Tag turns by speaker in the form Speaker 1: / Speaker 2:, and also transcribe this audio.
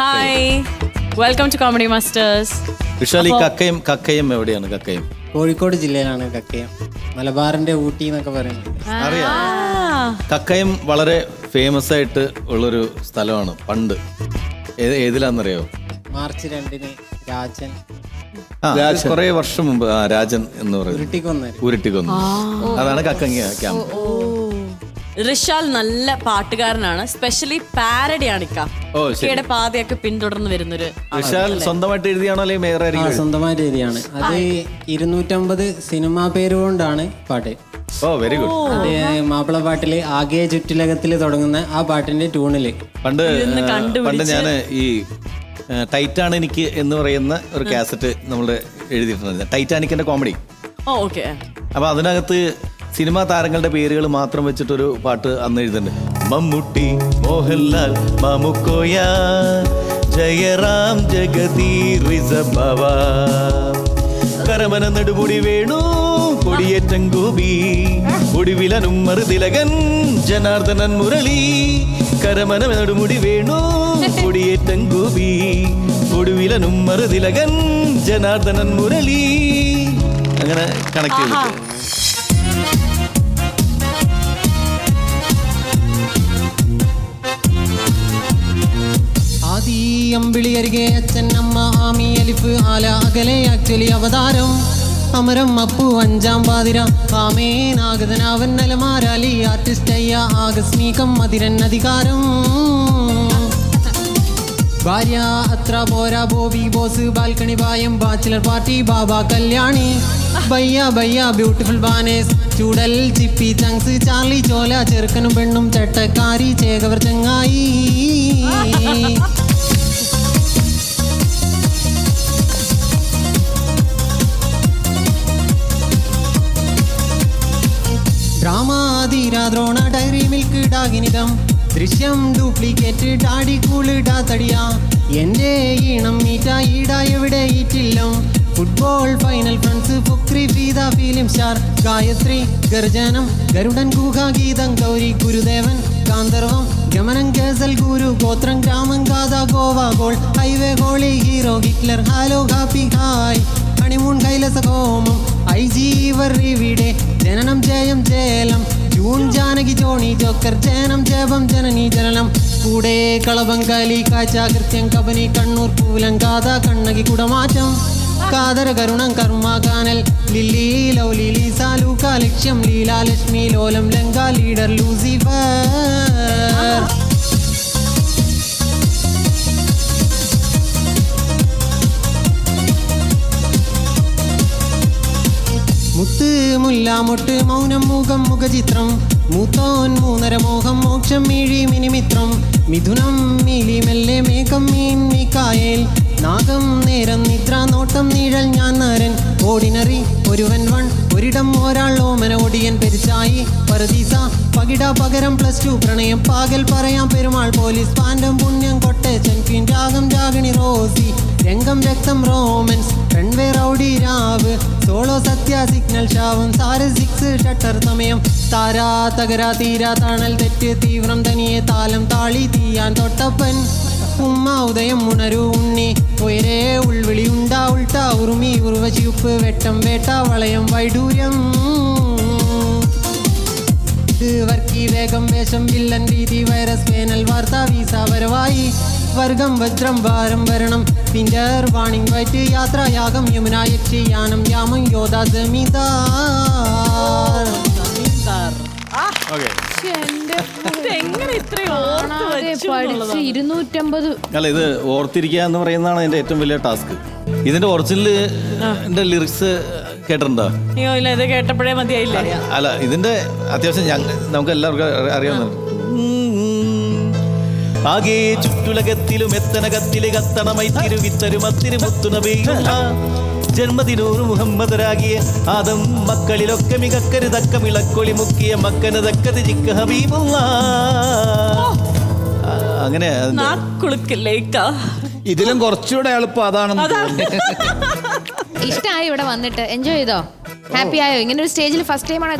Speaker 1: Hi, welcome to comedy masters.
Speaker 2: Vishal, ഈ കക്കയം എവിടെയാണ്? കക്കയം
Speaker 3: കോഴിക്കോട് ജില്ലയിലാണ് കക്കയം. മലബാറിന്റെ ഊട്ടി എന്നൊക്കെ പറയുന്നത്.
Speaker 2: അറിയാം. കക്കയം വളരെ ഫേമസ് ആയിട്ട് ഉള്ളൊരു സ്ഥലമാണ്. പണ്ട് ഏതിലാന്നറിയോ?
Speaker 3: മാർച്ച് 2 രാജൻ
Speaker 2: കുറെ വർഷം മുമ്പ് രാജൻ എന്ന് പറയുന്നത് ഉരുട്ടിക്കൊന്നു. അതാണ് കക്കങ്ങ ക്യാമ്പ്.
Speaker 1: റിഷാൽ നല്ല പാട്ടുകാരനാണ്, സ്പെഷ്യലി പാരഡിയാണ് ഇക്കയുടെ പാതയൊക്കെ പിന്തുടർന്ന് വരുന്നൊരു.
Speaker 2: വിശാൽ സ്വന്തമായിട്ട് എഴുതിയാണോ അല്ലെങ്കിൽ വേറെ ആരെങ്കിലും?
Speaker 3: സ്വന്തമായിട്ട് എഴുതിയാണ്. അത് 250 സിനിമാ പേര് കൊണ്ടാണ് പാട്ട്.
Speaker 2: ഓ, വെരി ഗുഡ്.
Speaker 3: അത് മാപ്പിള പാട്ടില് ആകെ ചുറ്റിലകത്തില് തുടങ്ങുന്ന ആ പാട്ടിന്റെ ട്യൂണില്
Speaker 2: പണ്ട് ഞാൻ ഈ ടൈറ്റാനിക് എന്ന് പറയുന്ന ഒരു കാസറ്റ് നമ്മൾ എഴുതിയിട്ടുണ്ടായിരുന്നു. ടൈറ്റാനിക്കിന്റെ കോമഡി. അപ്പൊ അതിനകത്ത് സിനിമാ താരങ്ങളുടെ പേരുകൾ മാത്രം വെച്ചിട്ടൊരു പാട്ട് അന്ന് എഴുതുന്നുണ്ട്. മമ്മൂട്ടി, മോഹൻലാൽ, മാമുക്കോയ, ജയറാം, ജഗതി, റിസബവ, കരമന നെടുമുടി വേണു, കൊടിയേറ്റം ഗോപി, ഒടുവിലനും മറുതിലകൻ, ജനാർദ്ദനൻ മുരളി, കരമന നെടുമുടി വേണു, കൊടിയേറ്റം ഗോപി, ഒടുവിലനും മറുതിലകൻ, ജനാർദ്ദനൻ മുരളി. അങ്ങനെ കണക്ട് ചെയ്തിട്ട്
Speaker 3: അമ്പിളി അരികെ അച്ഛൻ അമ്മ ആമി അലിഫ് ആല അകലെ ആക്ച്വലി അവതാരം അമരം അപ്പു 5ാം പാതിര കാമേനാഗതനാവൻ നലമാരാലി ആർട്ടിസ്റ്റ് അയ്യ ആകസ്മികം മതിരൻ അധികാരം ഭാര്യ അത്ര പോരാ ബോബി ബോസ് ബാൽക്കണി പായം ബാച്ചിലർ പാർട്ടി ബാബ കല്യാണി ബയ്യ ബയ്യ ബ്യൂട്ടിഫുൾ ബാനേസ് ചൂടൽ ചിപ്പി ചങ്സ് ചാർലി ചോല ചെറുക്കനും പെണ്ണും ചട്ടക്കാരി ചേകവർ ചങ്ങായി ദ്രോണ ഡയറി മിൽക്ക് ഡാഗിനിതം ദൃശ്യം ഡ്യൂപ്ലിക്കേറ്റ് ഡാഡി കൂളിടാ തടിയ എൻ്റെ ഈണം മീറ്റ ഈടാ എവിടെ ഈറ്റില്ലോ ഫുട്ബോൾ ഫൈനൽ ഫ്രണ്ട്സ് ഫുക്രി ഫീദ ഫിലിം സ്റ്റാർ ഗായത്രി ഗർജനം ഗരുഡൻ ഗുഹ ഗീതം ഗൗരി ഗുരുദേവൻ ഗാന്ധർവം ഗമനം ഗസൽ ഗുരു ഗോത്രം ഗ്രാമം ഗാഥ Goa goal highway goalie hero Hitler hello happy hi honeymoon കൈലസകോമം ഐ ജീവർ ഇവിടെ ജനനം ജയം Jhelum June Janaki Johnny joker ജനം ജപം ജനനി ജനനം കൂടെ കളവം കലി കാഴ്ച കൃത്യം കബനി കണ്ണൂർ പൂലം ഗാഥ കണ്ണകി കുടമാറ്റം കാതര കരുണം കർമ്മ കാനൽ ലില്ലി ലൗലി ലീസ ലൂക്ക ലക്ഷ്യം ലീല ലക്ഷ്മി ലോലം ലങ്ക ലീഡർ ലൂസിഫർ മുത്ത് മുല്ല മൊട്ട് മൗനം മുഖം മുഖചിത്രം മൂത്തോൻ മൂന്നര മോഹം മോക്ഷം മീഴി മിനിമിത്രം മിഥുനം മീലി മെല്ലെ മേഘം മീൻ മിക്കായേൽ നാഗം നേരം നിദ്ര നോട്ടം നീഴൽ ഞാൻ നരൻ ഓർഡിനറി ഒരുവൻ വൺ ഒരിടം ഒരാൾ ഓമന ഒടിയൻ പെരിച്ചായി പരദീസ പകിട പകരം +2 പ്രണയം പാകൽ പറയാം പെരുമാൾ പോലീസ് പാൻഡം പുണ്യം കൊട്ടേച്ചൻ ക്വീൻ രാഗം രാഗിണി റോസി രംഗം രക്തം റോമൻസ് റൺവേ റൗഡി രാവ് സോളോ സത്യ സിഗ്നൽ ശാവം സാര 6 ഷട്ടർ സമയം താരാ തകരാ തീരാ തണൽ തെറ്റ് തീവ്രം തനിയെ താലം താളി തീയാൻ തൊട്ടപ്പൻ ഉമ്മ ഉദയം ഉണരു ഉണ്ണി ഉയരേ ഉൾവിളി ഉണ്ടാ ഉൾട്ട ഉറുമി ഉർവശിപ്പ് വെട്ടം വേട്ട വളയം വൈഡൂര്യം വർക്കി വേഗം വേഷം വില്ലൻ രീതി വൈറസ് വേനൽ വാർത്ത വീസ വരവായി വർഗം വജ്രം ഭാരം വരണം Pinter warning white യാത്രായാഗം Yamuna യക്ഷിയാനം യാമം Yodha ജമീദാർ.
Speaker 2: അല്ല, ഇത് ഓർത്തിരിക്കുക എന്ന് പറയുന്നതാണ് എന്റെ ഏറ്റവും വലിയ ടാസ്ക്. ഇതിന്റെ ഒറിജിനൽ ലിറിക്സ് കേട്ടിട്ടുണ്ടോ?
Speaker 1: അയ്യോ ഇല്ല, ഇത് കേട്ടപ്പോഴേ മതിയായില്ല.
Speaker 2: അല്ല, ഇതിന്റെ അത്യാവശ്യം നമുക്ക് എല്ലാവർക്കും അറിയാവുന്ന ആകെ ചുറ്റുലകത്തിലും എത്തനകത്തിലെ കത്തണമൈ തിരുവിത്തരുമത്തിരു മുത്തുനബിയുള്ള ജന്മദിനൂറ് മുഹമ്മദരാകിയ ആദം മക്കളിലൊക്കെ മികക്കരു തക്ക മിളക്കൊളി മുക്കിയ മക്കന് തക്കത് ജിക്ക ഹബീബുള്ള. അങ്ങനെ
Speaker 4: ഇതിലും കുറച്ചുകൂടെ എളുപ്പം അതാണെന്ന്
Speaker 5: ഇഷ്ടമായി ഇവിടെ വന്നിട്ട് എൻജോയ് ചെയ്തോ? ഹാപ്പി ആയോ? ഇങ്ങനെ ഒരു സ്റ്റേജിൽ ഫസ്റ്റ് ടൈം ആണ്.